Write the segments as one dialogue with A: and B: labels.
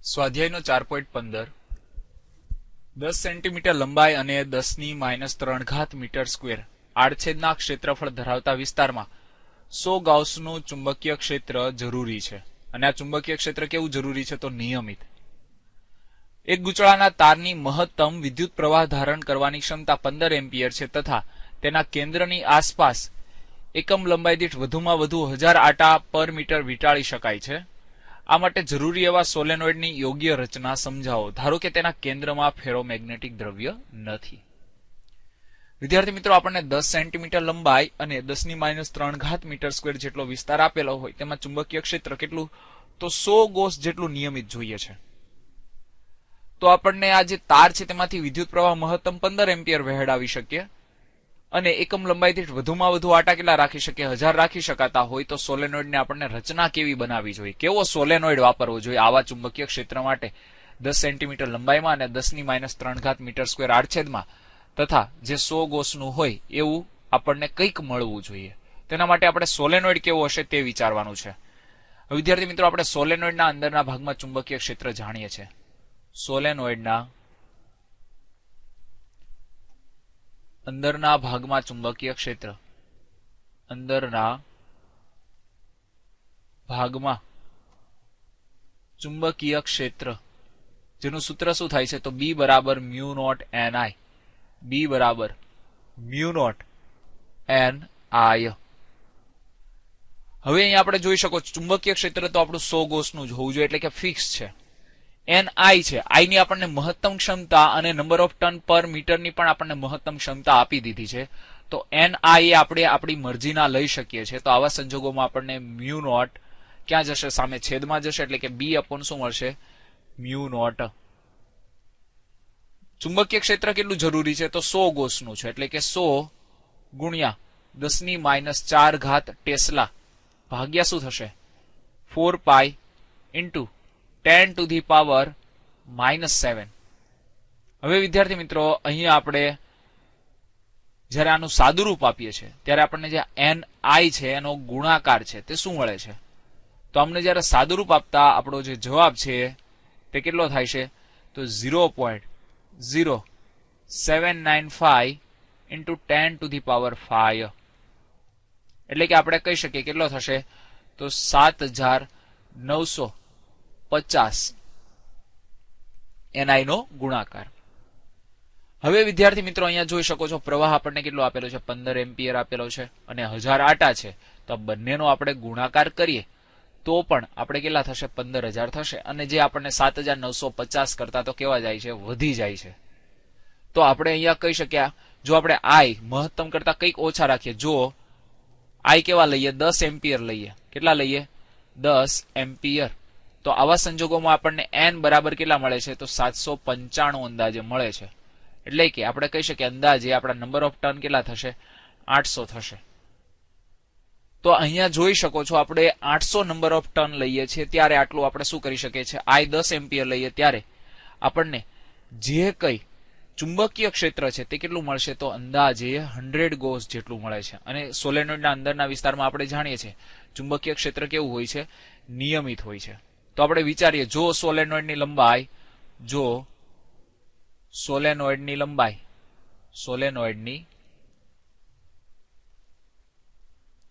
A: સ્વાધ્યાયનો 4.15 10 centimetre લંબાઈ અને 10⁻³ metre square આડછેદના ક્ષેત્રફળ ધરાવતા વિસ્તારમાં 100 ગાઉસનું ચુંબકીય ક્ષેત્ર જરૂરી છે. અને આ ચુંબકીય ક્ષેત્ર કેવું જરૂરી છે? તો નિયમિત. એક ગૂંચળાના તારની મહત્તમ વિદ્યુત પ્રવાહ ધારણ કરવાની ક્ષમતા 15 એમ્પિયર છે તથા તેના કેન્દ્રની આસપાસ એકમ લંબાઈ દીઠ વધુમાં વધુ 1000 આટા પર મીટર વીંટાળી શકાય છે. આ માટે જરૂરી એવા સોલેનોઇડની યોગ્ય રચના સમજાવો. ધારો કે તેના કેન્દ્રમાં ફેરોમેગ્નેટિક દ્રવ્ય નથી. વિદ્યાર્થી મિત્રો, આપણને 10 સેન્ટીમીટર લંબાઈ અને 10⁻³ મીટર સ્ક્વેર જેટલો વિસ્તાર આપેલો હોય તેમાં ચુંબકીય ક્ષેત્ર કેટલું? તો 100 ગોસ જેટલું નિયમિત જોઈએ છે. તો આપણને આ જે તાર છે તેમાંથી વિદ્યુત પ્રવાહ મહત્તમ 15 એમ્પિયર વહેડાવી શકીએ અને એકમ લંબાઈ દીઠ વધુમાં વધુ આટા કેટલા રાખી શકીએ? 1000 રાખી શકાતા હોય તો સોલેનોઇડને આપણને રચના કેવી બનાવવી જોઈએ? કેવો સોલેનોઇડ વાપરવો જોઈએ આવા ચુંબકીય ક્ષેત્ર માટે? 10 સેન્ટીમીટર લંબાઈમાં અને 10⁻³ મીટર સ્ક્વેર આડછેદમાં તથા જે 100 ગોસનું હોય એવું આપણને કંઈક મળવું જોઈએ. તેના માટે આપણે સોલેનોઇડ કેવો હશે તે વિચારવાનું છે. વિદ્યાર્થી મિત્રો, આપણે સોલેનોઇડના અંદરના ભાગમાં ચુંબકીય ક્ષેત્ર જાણીએ છીએ. સોલેનોઇડના અંદરના ભાગમાં ચુંબકીય ક્ષેત્ર, અંદરના ભાગમાં ચુંબકીય ક્ષેત્ર જેનું સૂત્ર શું થાય છે? તો B બરાબર μ0 NI. B બરાબર μ0 NI. હવે અહીંયા આપણે જોઈ શકો ચુંબકીય ક્ષેત્ર તો આપણું 100 ગોસનું જ હોવું જોઈએ, એટલે કે ફિક્સ છે. NI છે, I ની આપણને મહત્તમ ક્ષમતા અને નંબર ઓફ ટન પર મીટરની પણ આપણને મહત્તમ ક્ષમતા આપી દીધી છે. તો NI આપણે આપણી મરજીના લઈ શકીએ છીએ. તો આવા સંજોગોમાં આપણને μ0 ક્યાં જશે? સામે છેદમાં જશે, એટલે કે B અપોન શું મળશે? μ0. ચુંબકીય ક્ષેત્ર કેટલું જરૂરી છે? તો 100 ગોસનું છે, એટલે કે 100 ગુણ્યા 10⁻⁴ ટેસ્લા ભાગ્યા શું થશે? 4 પાઈ ઇન્ટુ 10⁻⁻⁷. હવે વિદ્યાર્થી મિત્રો, અહીંયા આપણે જયારે આનું સાદુરૂપ આપીએ છીએ ત્યારે આપણને જે NI છે એનો ગુણાકાર છે તે શું મળે છે? તો અમને જયારે સાદુરૂપ આપતા આપણો જે જવાબ છે તે કેટલો થાય છે? તો 0.0795 ઇન્ટુ 10⁵. એટલે કે આપણે કહી શકીએ કેટલો થશે? તો 7950 NI નો ગુણાકાર. હવે વિદ્યાર્થી મિત્રો, અહીંયા જોઈ શકો છો પ્રવાહ આપણને કેટલો આપેલો છે? 15 એમ્પિયર આપેલો છે અને 1000 આટા છે. તો આ બંનેનો આપણે ગુણાકાર કરીએ તો પણ આપણે કેટલા થશે? 15000 થશે. અને જે આપણને 7950 કરતા તો કેવા જાય છે? વધી જાય છે. તો આપણે અહીંયા કહી શક્યા, જો આપણે I મહત્તમ કરતા કંઈક ઓછા રાખીએ, જો I કેવા લઈએ? 10 એમ્પિયર લઈએ. કેટલા લઈએ? 10 એમ્પિયર. તો આવા સંજોગોમાં આપણને N બરાબર કેટલા મળે છે? તો 795 અંદાજે મળે છે. એટલે કે આપણે કહી શકીએ અંદાજે આપણા નંબર ઓફ ટર્ન કેટલા થશે? 800 થશે. તો અહીંયા જોઈ શકો છો આપણે 800 નંબર ઓફ ટર્ન લઈએ છીએ ત્યારે આટલું આપણે શું કરી શકીએ છીએ? I 10 એમ્પિયર લઈએ ત્યારે આપણને જે કઈ ચુંબકીય ક્ષેત્ર છે તે કેટલું મળશે? તો અંદાજે 100 ગોસ જેટલું મળે છે. અને સોલેનોઇડના અંદરના વિસ્તારમાં આપણે જાણીએ છીએ ચુંબકીય ક્ષેત્ર કેવું હોય છે? નિયમિત હોય છે. તો આપણે વિચારીએ, જો સોલેનોઇડની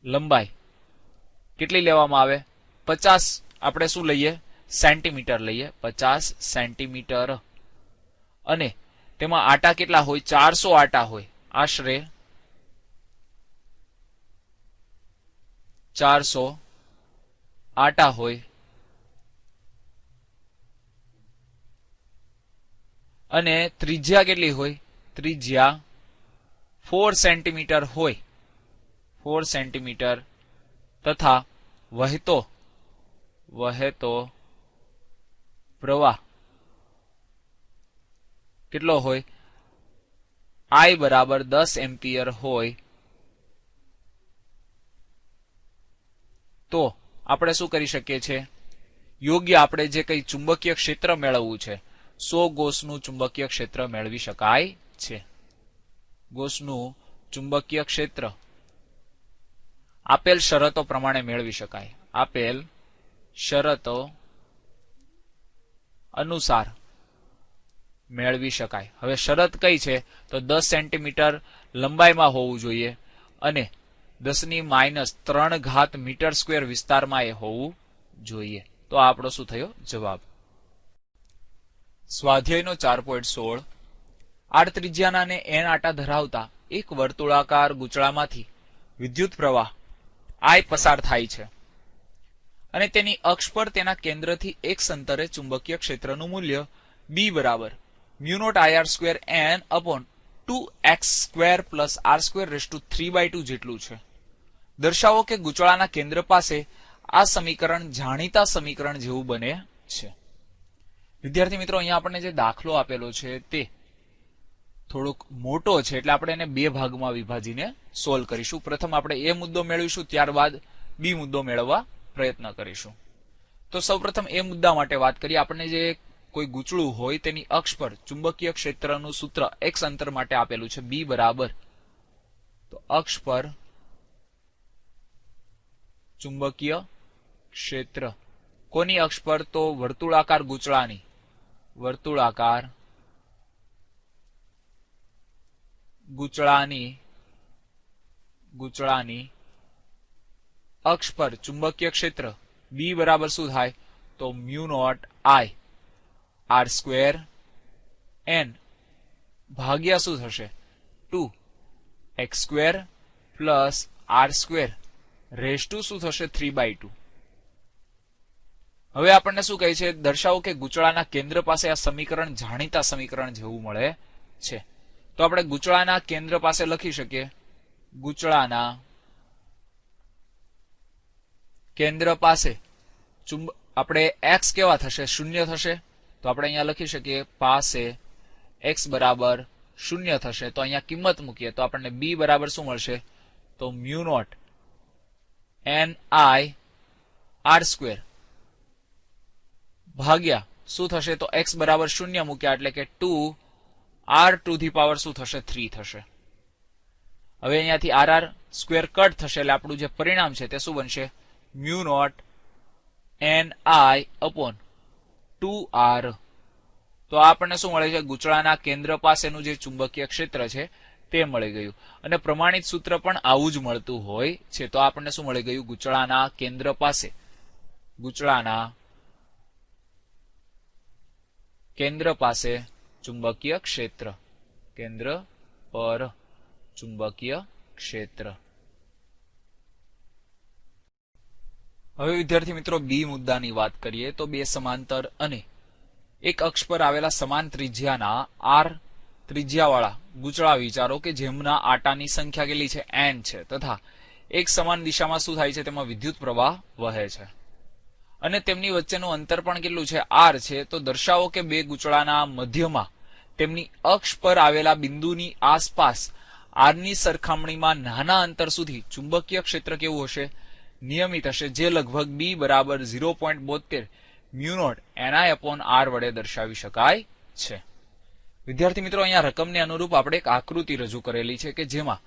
A: લંબાઈ કેટલી લેવામાં આવે? 50 આપણે શું લઈએ? સેન્ટીમીટર લઈએ. 50 સેન્ટીમીટર. અને તેમાં આટા કેટલા હોય? 400 આટા હોય. આશરે 400 આટા હોય. અને ત્રિજ્યા કેટલી હોય? ત્રિજ્યા 4 સેન્ટીમીટર હોય. 4 સેન્ટીમીટર. તથા વહેતો પ્રવાહ કેટલો હોય? I બરાબર 10 એમ્પિયર હોય. તો આપણે શું કરી શકીએ છીએ? યોગ્ય આપણે જે કઈ ચુંબકીય ક્ષેત્ર મેળવવું છે, 100 ગોસનું ચુંબકીય ક્ષેત્ર મેળવી શકાય છે. ગોસનું ચુંબકીય ક્ષેત્ર આપેલ શરતો પ્રમાણે મેળવી શકાય. આપેલ શરતો અનુસાર મેળવી શકાય. હવે શરત કઈ છે? તો 10 સેન્ટીમીટર લંબાઈમાં હોવું જોઈએ અને 10⁻³ મીટર સ્ક્વેર વિસ્તારમાં એ હોવું જોઈએ. તો આ આપણો શું થયો જવાબ. સ્વાધ્યાયનો 4.16 આડ ત્રિજ્યાના અને n આટા ધરાવતા એક વર્તુળાકાર ગૂંચળામાંથી વિદ્યુત પ્રવાહ I પસાર થાય છે અને તેની અક્ષ પર તેના કેન્દ્રથી એક અંતરે ચુંબકીય ક્ષેત્રનું મૂલ્ય B બરાબર μ0 IR² n/2x² + r²3/2 જેટલું છે. દર્શાવો કે ગૂંચળાના કેન્દ્ર પાસે આ સમીકરણ જાણીતા સમીકરણ જેવું બને છે. વિદ્યાર્થી મિત્રો, અહીંયા આપણને જે દાખલો આપેલો છે તે થોડોક મોટો છે એટલે આપણે એને બે ભાગમાં વિભાજીને સોલ્વ કરીશું. પ્રથમ આપણે એ મુદ્દો મેળવીશું, ત્યારબાદ બી મુદ્દો મેળવવા પ્રયત્ન કરીશું. તો સૌપ્રથમ એ મુદ્દા માટે વાત કરીએ. આપણને જે કોઈ ગૂંચળું હોય તેની અક્ષ પર ચુંબકીય ક્ષેત્રનું સૂત્ર x અંતર માટે આપેલું છે B બરાબર, તો અક્ષ પર ચુંબકીય ક્ષેત્ર કોની અક્ષ પર? તો વર્તુળાકાર ગૂંચળાની અક્ષ પર ચુંબકીય ક્ષેત્ર B બરાબર શું થાય? તો μ0 I r² n ભાગ્યા શું થશે? 2x² + r² શું થશે? 3/2. હવે આપણને શું કહે છે? દર્શાવો કે ગૂંચળાના કેન્દ્ર પાસે આ સમીકરણ જાણીતા સમીકરણ જેવું મળે છે. તો આપણે ગૂંચળાના કેન્દ્ર પાસે લખી શકીએ, ગૂંચળાના કેન્દ્ર પાસે આપણે x કેવા થશે? 0 થશે. તો આપણે અહીંયા લખી શકીએ પાસે x બરાબર 0 થશે. તો અહીંયા કિંમત મૂકીએ તો આપણને B બરાબર શું મળશે? તો μ0 n I r² ભાગ્યા શું થશે? તો x બરાબર 0 મૂક્યા એટલે કે 2r² શું થશે? 3 થશે. હવે અહીંયાથી r² કટ થશે એટલે આપણું જે પરિણામ છે તે શું બનશે? μ0 ni/2r. તો આપણને શું મળે છે? ગૂંચળાના કેન્દ્ર પાસેનું જે ચુંબકીય ક્ષેત્ર છે તે મળી ગયું. અને પ્રમાણિત સૂત્ર પણ આવું જ મળતું હોય છે. તો આપણને શું મળી ગયું? ગૂંચળાના કેન્દ્ર પાસે ચુંબકીય ક્ષેત્ર, કેન્દ્ર પર ચુંબકીય ક્ષેત્ર. હવે વિદ્યાર્થી મિત્રો, બી મુદ્દાની વાત કરીએ તો બે સમાંતર અને એક અક્ષ પર આવેલા સમાન ત્રિજ્યાના r ત્રિજ્યાવાળા ગૂંચળા વિચારો કે જેમના આટાની સંખ્યા કેટલી છે? n છે, તથા એક સમાન દિશામાં શું થાય છે? તેમાં વિદ્યુત પ્રવાહ વહે છે અને તેમની વચ્ચેનું અંતર પણ કેટલું છે? r છે. તો દર્શાવો કે બે ગૂંચળાના મધ્યમાં તેમની અક્ષ પર આવેલા બિંદુની આસપાસ r ની સરખામણીમાં નાના અંતર સુધી ચુંબકીય ક્ષેત્ર કેવું હશે? નિયમિત હશે, જે લગભગ B બરાબર 0.72 μ0 ni/r વડે દર્શાવી શકાય છે. વિદ્યાર્થી મિત્રો, અહીંયા રકમને અનુરૂપ આપણે એક આકૃતિ રજૂ કરેલી છે કે જેમાં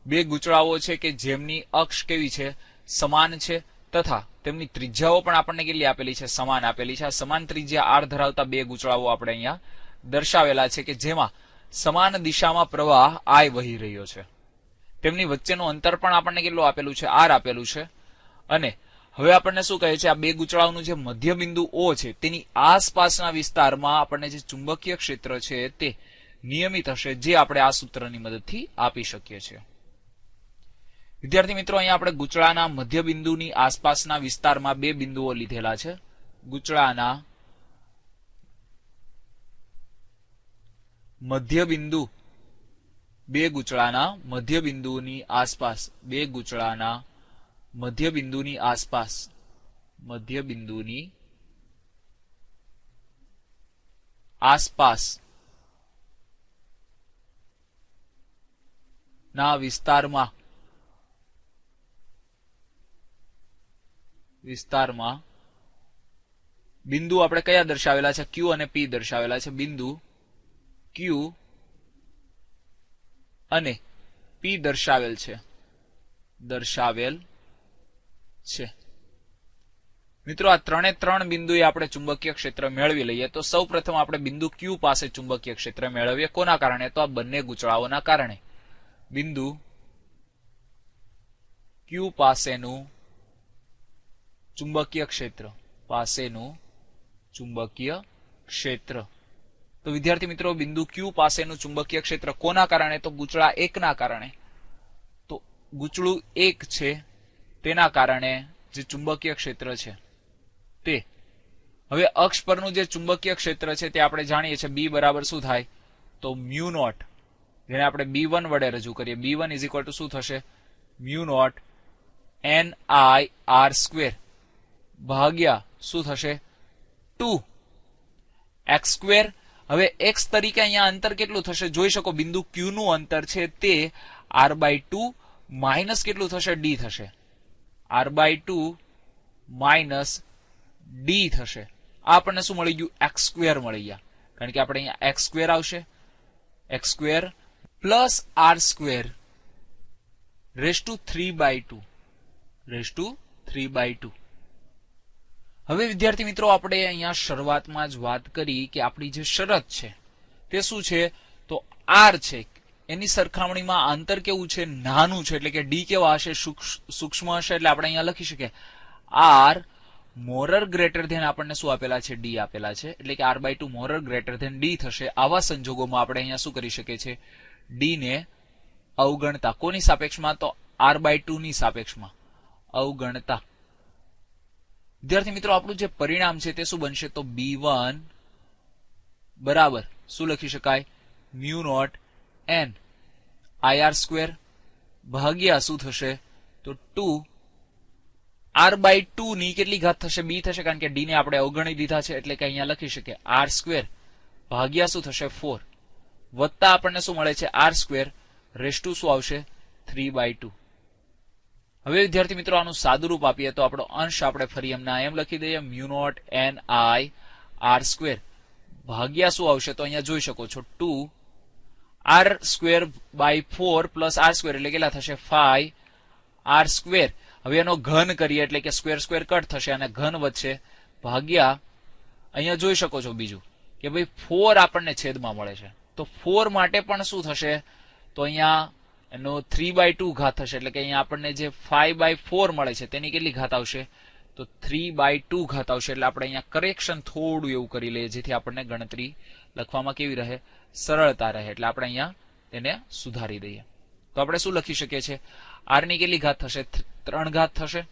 A: બે ગૂંચળાઓ છે કે જેમની અક્ષ કેવી છે? સમાન છે, તથા તેમની ત્રિજ્યાઓ પણ આપણને કેટલી આપેલી છે? સમાન આપેલી છે. આ સમાન ત્રિજ્યા r ધરાવતા બે ગૂંચળાઓ આપણે અહીંયા દર્શાવેલા છે કે જેમાં સમાન દિશામાં પ્રવાહ I વહી રહ્યો છે. તેમની વચ્ચેનું અંતર પણ આપણને કેટલું આપેલું છે? r આપેલું છે. અને હવે આપણને શું કહે છે? આ બે ગૂંચળાઓનું જે મધ્ય બિંદુ O છે તેની આસપાસના વિસ્તારમાં આપણને જે ચુંબકીય ક્ષેત્ર છે તે નિયમિત હશે, જે આપણે આ સૂત્રની મદદથી આપી શકીએ છીએ. વિદ્યાર્થી મિત્રો, અહીંયા આપણે ગૂંચળાના મધ્ય બિંદુની આસપાસના વિસ્તારમાં બે બિંદુઓ લીધેલા છે. ગૂંચળાના મધ્ય બિંદુ, બે ગૂંચળાના મધ્ય બિંદુની આસપાસ, બે ગૂંચળાના મધ્ય બિંદુની આસપાસ ના વિસ્તારમાં બિંદુ આપણે કયા દર્શાવેલા છે? Q અને P દર્શાવેલા છે. બિંદુ Q અને P દર્શાવેલ છે. મિત્રો આ ત્રણે ત્રણ બિંદુએ આપણે ચુંબકીય ક્ષેત્ર મેળવી લઈએ. તો સૌ પ્રથમ આપણે બિંદુ ક્યુ પાસે ચુંબકીય ક્ષેત્ર મેળવીએ. કોના કારણે? તો આ બંને ગૂંચળાઓના કારણે. બિંદુ ક્યુ પાસેનું ચુંબકીય ક્ષેત્ર તો વિદ્યાર્થી મિત્રો બિંદુ ક્યુ પાસેનું ચુંબકીય ક્ષેત્ર કોના કારણે? તો ગૂંચળા 1 ના કારણે. તો ગૂંચળું 1 છે તેના કારણે જે ચુંબકીય ક્ષેત્ર છે તે. હવે અક્ષ પરનું જે ચુંબકીય ક્ષેત્ર છે તે આપણે જાણીએ છીએ બી બરાબર શું થાય? તો મ્યુ નોટ, જેને આપણે B1 વડે રજૂ કરીએ. B1 ઇઝ ઇક્વલ ટુ શું થશે? મ્યુ નોટ NIR² ભાગ્યા શું થશે? 2x². હવે x તરીકે અહીંયા અંતર કેટલું થશે? જોઈ શકો બિંદુ ક્યુ નું અંતર છે તે r/2 માઇનસ કેટલું થશે? d થશે. r/2 માઇનસ d થશે. આ આપણને શું મળી ગયું? x² મળી ગયા. કારણ કે આપણે અહીંયા x² આવશે. x² plus r² rays two 3/2. હવે વિદ્યાર્થી મિત્રો આપણે અહીંયા શરૂઆતમાં જ વાત કરી કે આપણી જે શરત છે તે શું છે? તો r છે એની સરખામણીમાં અંતર કેવું છે? નાનું છે. એટલે કે d કેવા હશે? સૂક્ષ્મ હશે. એટલે આપણે અહીંયા લખી શકીએ r મોરર ગ્રેટર ધેન આપણને શું આપેલા છે? d આપેલા છે. એટલે કે r/2 મોરર ગ્રેટર ધેન d થશે. આવા સંજોગોમાં આપણે અહીંયા શું કરી શકીએ છીએ? d ને અવગણતા. કોની સાપેક્ષમાં? તો r/2 ની સાપેક્ષમાં અવગણતા. વિદ્યાર્થી મિત્રો આપણું જે પરિણામ છે તે શું બનશે? તો B1 બરાબર શું લખી શકાય? મ્યુ નોટ NIR² ભાગ્યા શું થશે? તો 2r/2 ની કેટલી ઘાત થશે? b થશે. કારણ કે d ને આપણે અવગણી દીધા છે. એટલે કે અહીંયા લખી શકીએ r² ભાગ્યા શું થશે? 4 વત્તા આપણને શું મળે છે? r² રેઝ ટુ શું આવશે? 3/2. હવે વિદ્યાર્થી મિત્રો આનું સાદુરૂપ આપીએ તો આપણો અંશ આપણે ફરી એમના એમ લખી દઈએ. મ્યુ નોટ NIR² ભાગ્યા શું આવશે? તો અહીંયા જોઈ શકો છો 2r²/4 પ્લસ r² એટલે કેટલા થશે? 5r². હવે એનો ઘન કરીએ એટલે કે સ્ક્વેર કટ થશે અને ઘન વધશે ભાગ્યા અહીંયા જોઈ શકો છો બીજું કે ભાઈ 4 આપણને છેદમાં મળે છે. તો 4 માટે પણ શું થશે? તો અહીંયા એનો 3/2 ઘાત થશે. એટલે કે અહીંયા આપણને જે 5/4 મળે છે તેની કેટલી ઘાત આવશે? તો 3/2 ઘાત આવશે. એટલે આપણે અહીંયા કરેક્શન થોડું એવું કરી લઈએ જેથી આપણને ગણતરી લખવામાં કેવી રહે? સરળતા રહે. એટલે આપણે અહીંયા તેને સુધારી દઈએ. તો આપણે શું લખી શકીએ છીએ? r ની કેટલી ઘાત થશે? 3 ઘાત થશે.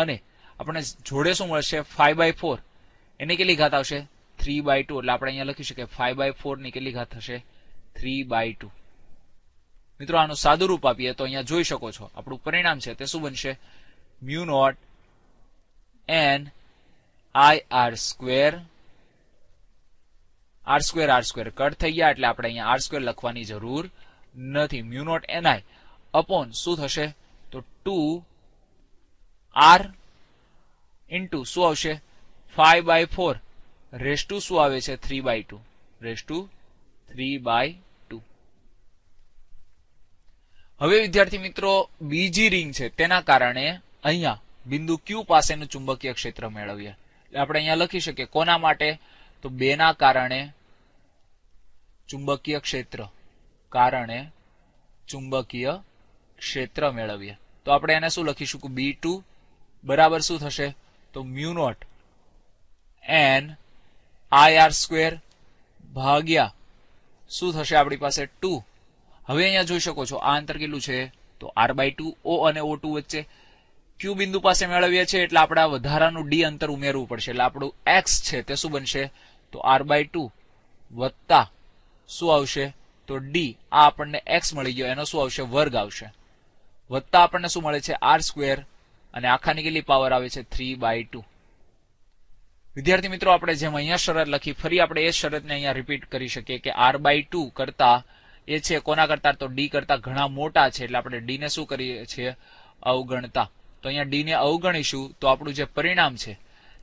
A: અને આપણે જોડે શું મળશે? 5/4 એની કેટલી ઘાત આવશે? 3/2. એટલે આપણે અહીંયા લખી શકીએ 5/4 ની કેટલી ઘાત થશે? 3/2. મિત્રો આનું સાદુરૂપ આપીએ તો અહીંયા જોઈ શકો છો આપણું પરિણામ છે તે શું બનશે? Mu naught NIR² r² cut થઈ ગયા. એટલે આપણે અહીંયા r² લખવાની જરૂર નથી. મ્યુ નોટ NI અપોન શું થશે? તો 2r ઇન્ટુ શું આવશે? 5/4 રેઝ ટુ શું આવે છે? 3/2 રેઝ ટુ 3/2. હવે વિદ્યાર્થી મિત્રો બીજી રિંગ છે તેના કારણે અહીંયા બિંદુ ક્યુ પાસેનું ચુંબકીય ક્ષેત્ર મેળવીએ. એટલે આપણે અહીંયા લખી શકીએ કોના માટે? તો 2 ના કારણે ચુંબકીય ક્ષેત્ર મેળવીએ. તો આપણે એને શું લખીશું? B2 બરાબર શું થશે? તો મ્યુ નોટ NIR² ભાગ્યા શું થશે આપણી પાસે? 2. હવે અહીંયા જોઈ શકો છો આ અંતર કેટલું છે? તો r/2 O અને O2 વચ્ચે ક્યુ બિંદુ પાસે મેળવીએ છીએ એટલે આપણે આ વધારાનું d અંતર ઉમેરવું પડશે. એટલે આપણું x છે તે શું બનશે? તો r/2 વત્તા શું આવશે? તો d. આ આપણને x મળી ગયો એનો શું આવશે? વર્ગ આવશે. વત્તા આપણને શું મળે છે? r² અને આખાની કેટલી પાવર આવે છે? 3/2. વિદ્યાર્થી મિત્રો આપણે જેમ અહીંયા શરત લખી ફરી આપણે એ શરતને અહીંયા રિપીટ કરી શકીએ કે r/2 કરતા એ છે કોના કરતા? તો d કરતા ઘણા મોટા છે. એટલે આપણે d ને શું કરીએ છીએ? અવગણતા. તો અહીંયા d ને અવગણીશું તો આપણું જે પરિણામ છે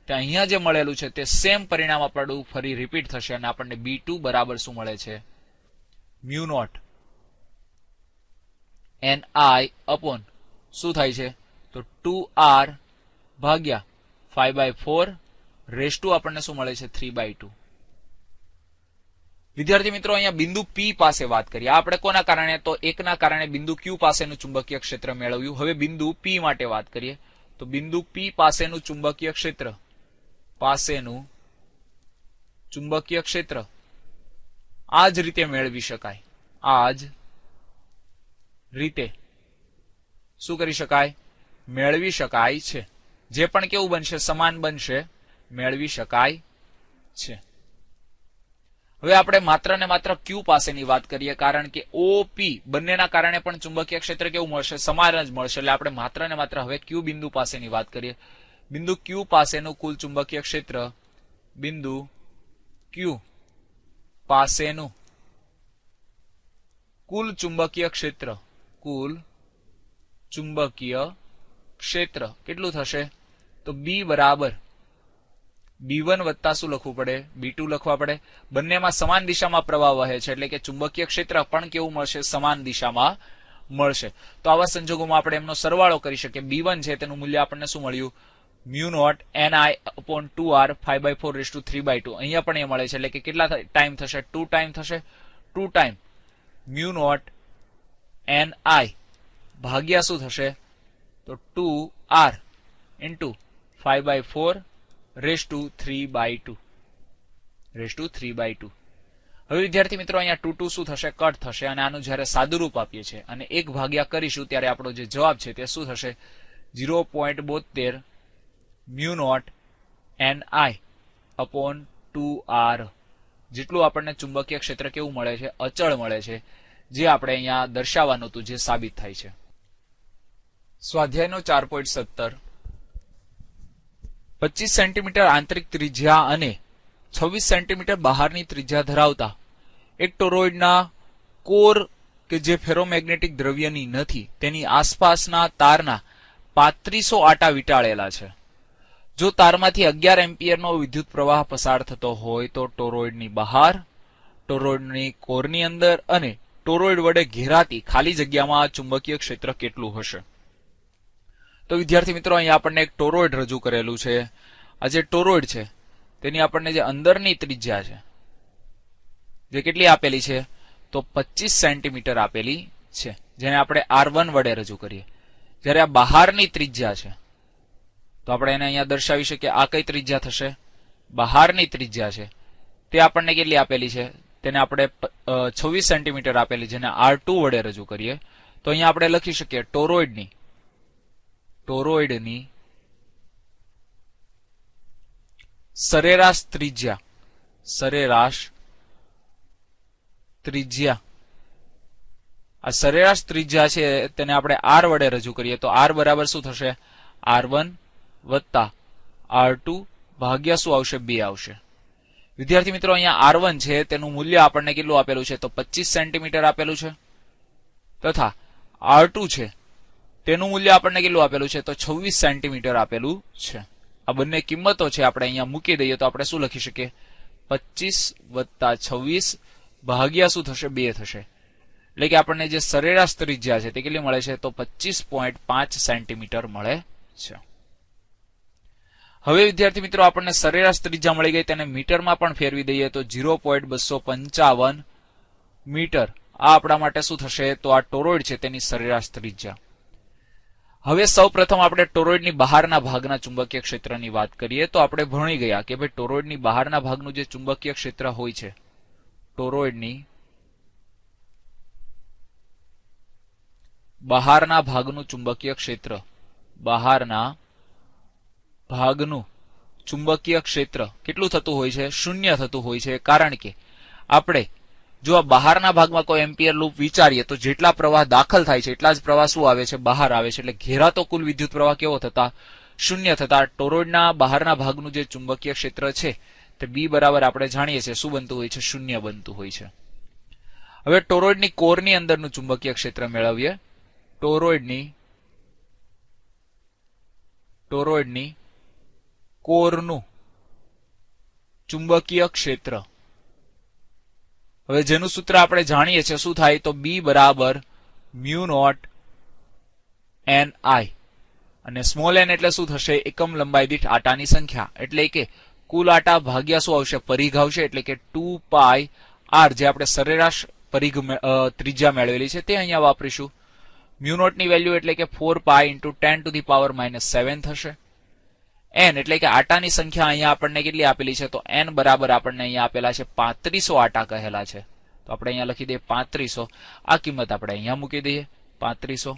A: તે અહીંયા જે મળેલું છે તે સેમ પરિણામ આપણું ફરી રિપીટ થશે અને આપણને B2 બરાબર શું મળે છે? મ્યુ નોટ NI અપોન શું થાય છે? તો 2r ભાગ્યા 5/4 રેસ ટુ આપણને શું મળે છે 3/2. વિદ્યાર્થી મિત્રો અહીંયા બિંદુ P પાસે વાત કરીએ. આપણે કોના કારણે તો એકના કારણે બિંદુ Q પાસેનું ચુંબકીય ક્ષેત્ર મેળવ્યું. હવે બિંદુ P માટે વાત કરીએ તો બિંદુ P પાસેનું ચુંબકીય ક્ષેત્ર આ જ રીતે મેળવી શકાય. આ જ રીતે શું કરી શકાય? મેળવી શકાય છે. જે પણ કેવું બનશે? સમાન બનશે, મેળવી શકાય છે. હવે આપણે માત્ર ને માત્ર Q પાસેની વાત કરીએ કારણ કે OP બંનેના કારણે પણ ચુંબકીય ક્ષેત્ર કેવું મળશે? સમાન જ મળશે. એટલે આપણે માત્ર ને માત્ર હવે Q બિંદુ પાસેની વાત કરીએ. બિંદુ Q પાસેનું કુલ ચુંબકીય ક્ષેત્ર, બિંદુ Q પાસેનું કુલ ચુંબકીય ક્ષેત્ર કેટલું થશે? તો B બરાબર B1 વત્તા શું લખવું પડે? B2 લખવા પડે. બંનેમાં સમાન દિશામાં પ્રવાહ વહે છે એટલે કે ચુંબકીય ક્ષેત્ર પણ કેવું મળશે? સમાન દિશામાં મળશે. તો આવા સંજોગોમાં આપણે એમનો સરવાળો કરી શકીએ. B1 છે તેનું મૂલ્ય આપણને શું મળ્યું? μ0 Ni/2r 5/4 3/2. અહીંયા પણ એ મળે છે એટલે કે કેટલા ટાઈમ થશે? 2 ટાઈમ થશે. 2 ટાઈમ μ0 Ni ભાગ્યા શું થશે? તો 2r ઇન્ટુ 5/4 3/2. હવે વિદ્યાર્થી મિત્રો અહીંયા 2 શું થશે? કટ થશે અને આનું જયારે સાદુરૂપ આપીએ છીએ અને 1 ભાગ્યા કરીશું ત્યારે આપણો જે જવાબ છે તે શું થશે? 0.72 μ0 Ni/2r જેટલું આપણને ચુંબકીય ક્ષેત્ર કેવું મળે છે? અચળ મળે છે. જે આપણે અહીંયા દર્શાવવાનું હતું, જે સાબિત થાય છે. સ્વાધ્યાયનો 4.17 25 સેન્ટીમીટર આંતરિક ત્રિજ્યા અને 26 સેન્ટીમીટર બહારની ત્રિજ્યા ધરાવતા એક ટોરોઇડના કોર કે જે ફેરોમેગ્નેટિક દ્રવ્યની નથી તેની આસપાસના તારના 3500 આટા વીંટાળેલા છે. જો તારમાંથી 11 એમ્પિયરનો વિદ્યુત પ્રવાહ પસાર થતો હોય તો ટોરોઇડની બહાર, ટોરોઇડની કોરની અંદર અને ટોરોઇડ વડે ઘેરાતી ખાલી જગ્યામાં ચુંબકીય ક્ષેત્ર કેટલું હશે? તો વિદ્યાર્થી મિત્રો અહીંયા આપણને એક ટોરોઇડ રજૂ કરેલું છે. આ જે ટોરોઇડ છે તેની આપણને જે અંદરની ત્રિજ્યા છે જે કેટલી આપેલી છે? તો 25 સેન્ટીમીટર આપેલી છે, જેને આપણે R1 વડે રજૂ કરીએ. જ્યારે આ બહારની ત્રિજ્યા છે તો આપણે એને અહીંયા દર્શાવી શકીએ. આ કઈ ત્રિજ્યા થશે? બહારની ત્રિજ્યા છે. તે આપણને કેટલી આપેલી છે? તેને આપણે 26 સેન્ટીમીટર આપેલી, જેને R2 વડે રજૂ કરીએ તો અહીંયા આપણે લખી શકીએ ટોરોઇડની સરેરાશ ત્રિજ્યા આ સરેરાશ ત્રિજ્યા છે તેને આપણે R વડે રજૂ કરીએ તો R બરાબર શું થશે? R1 વત્તા R2 ભાગ્યા શું આવશે? 2 આવશે. વિદ્યાર્થી મિત્રો અહીંયા R1 છે તેનું મૂલ્ય આપણને કેટલું આપેલું છે? તો 25 સેન્ટીમીટર આપેલું છે. તથા R2 છે તેનું મૂલ્ય આપણને કેટલું આપેલું છે? તો 26 સેન્ટીમીટર આપેલું છે. આ બંને કિંમતો છે આપણે અહીંયા મૂકી દઈએ તો આપણે શું લખી શકીએ? 25 વત્તા 26 ભાગ્યા શું થશે? 2 થશે. એટલે કે આપણને જે સરેરાશ ત્રિજ્યા છે તે કેટલી મળે છે? તો 25.5 સેન્ટીમીટર મળે છે. હવે વિદ્યાર્થી મિત્રો આપણને સરેરાશ ત્રિજ્યા મળી ગઈ, તેને મીટરમાં પણ ફેરવી દઈએ તો 0.255 મીટર આ આપણા માટે શું થશે? તો આ ટોરોઇડ છે તેની સરેરાશ ત્રિજ્યા. હવે સૌપ્રથમ આપણે ટોરોઇડની બહારના ભાગના ચુંબકીય ક્ષેત્રની વાત કરીએ તો આપણે ભણી ગયા કે ભાઈ ટોરોઇડની બહારના ભાગનું જે ચુંબકીય ક્ષેત્ર હોય છે, ટોરોઇડની બહારના ભાગનું ચુંબકીય ક્ષેત્ર, બહારના ભાગનું ચુંબકીય ક્ષેત્ર કેટલું થતું હોય છે? શૂન્ય થતું હોય છે. કારણ કે આપણે જો આ બહારના ભાગમાં કોઈ એમ્પિયર લૂપ વિચારીએ તો જેટલા પ્રવાહ દાખલ થાય છે એટલા જ પ્રવાહ શું આવે છે? બહાર આવે છે. એટલે ઘેરાતો કુલ વિદ્યુત પ્રવાહ કેવો થતા? શૂન્ય થતા. ટોરોઇડના બહારના ભાગનું જે ચુંબકીય ક્ષેત્ર છે તે B બરાબર આપણે જાણીએ છીએ શું બનતું હોય છે? શૂન્ય બનતું હોય છે. હવે ટોરોઇડની કોરની અંદરનું ચુંબકીય ક્ષેત્ર મેળવીએ. ટોરોઇડની કોરનું ચુંબકીય ક્ષેત્ર, હવે જેનું સૂત્ર આપણે જાણીએ છીએ શું થાય? તો B બરાબર μ0 Ni અને સ્મોલ એન એટલે શું થશે? એકમ લંબાઈ દીઠ આટાની સંખ્યા, એટલે કે કુલ આટા ભાગ્યા શું આવશે? પરિઘ આવશે, એટલે કે 2 પાઈ આર, જે આપણે સરેરાશ પરિઘ ત્રિજ્યા મેળવેલી છે તે અહીંયા વાપરીશું. મ્યુ નોટ ની વેલ્યુ એટલે કે 4 પાઈ ઇન્ટુ 10⁻⁻7 થશે. એન એટલે કે આટાની સંખ્યા અહીંયા આપણને કેટલી આપેલી છે? તો એન બરાબર આપણને અહીંયા આપેલા છે 3500 આટા કહેલા છે. તો આપણે અહીંયા લખી દઈએ 3500. આ કિંમત આપણે અહીંયા મૂકી દઈએ 3500.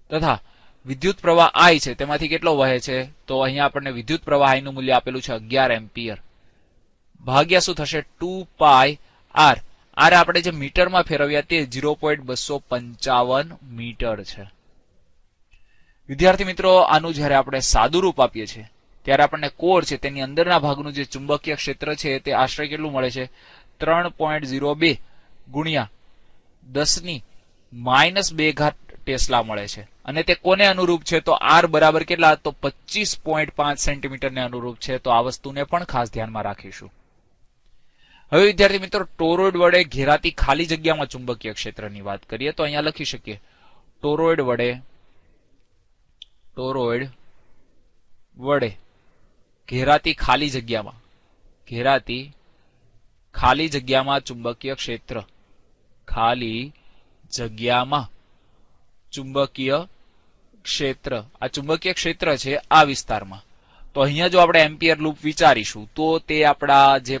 A: તથા વિદ્યુત પ્રવાહ આઈ છે તેમાંથી કેટલો વહે છે? તો અહીંયા આપણને વિદ્યુત પ્રવાહ આઈ નું મૂલ્ય આપેલું છે 11 એમ્પિયર. ભાગ્યા શું થશે? 2 પાઈ આર. આર આપણે જે મીટરમાં ફેરવ્યા તે 0.255 મીટર છે. વિદ્યાર્થી મિત્રો, આનું જયારે આપણે સાદું રૂપ આપીએ છીએ ત્યારે આપણને કોર છે તેની અંદરના ભાગનું જે ચુંબકીય ક્ષેત્ર છે તે આશરે કેટલું મળે છે? 3.02 ગુણ્યા 10⁻² ટેસ્લા મળે છે. અને તે કોને અનુરૂપ છે? તો આર બરાબર કેટલા? તો 25.5 સેન્ટીમીટરને અનુરૂપ છે. તો આ વસ્તુને પણ ખાસ ધ્યાનમાં રાખીશું. હવે વિદ્યાર્થી મિત્રો, ટોરોઇડ વડે ઘેરાતી ખાલી જગ્યામાં ચુંબકીય ક્ષેત્રની વાત કરીએ તો અહીંયા લખી શકીએ ટોરોઇડ વડે ઘેરાતી ખાલી જગ્યામાં ચુંબકીય ક્ષેત્ર. ખાલી જગ્યામાં ચુંબકીય ક્ષેત્ર. આ ચુંબકીય ક્ષેત્ર છે આ વિસ્તારમાં. તો અહીંયા જો આપણે એમ્પિયર લૂપ વિચારીશું તો તે આપણા જે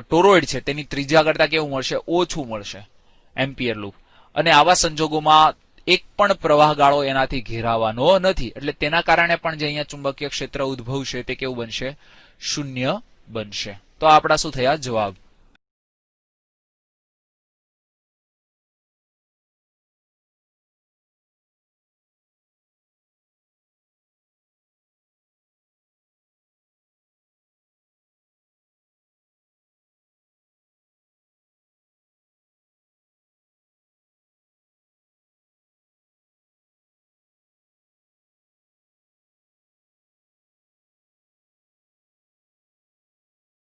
A: ટોરોઇડ છે તેની ત્રિજ્યા કરતા કેવું મળશે? ઓછું મળશે એમ્પિયર લૂપ. અને આવા સંજોગોમાં એક પણ પ્રવાહ ગાળો એનાથી ઘેરાવાનો નથી, એટલે તેના કારણે પણ જે અહીંયા ચુંબકીય ક્ષેત્ર ઉદ્ભવશે તે કેવું બનશે? શૂન્ય બનશે. તો આપણા શું થયા જવાબ?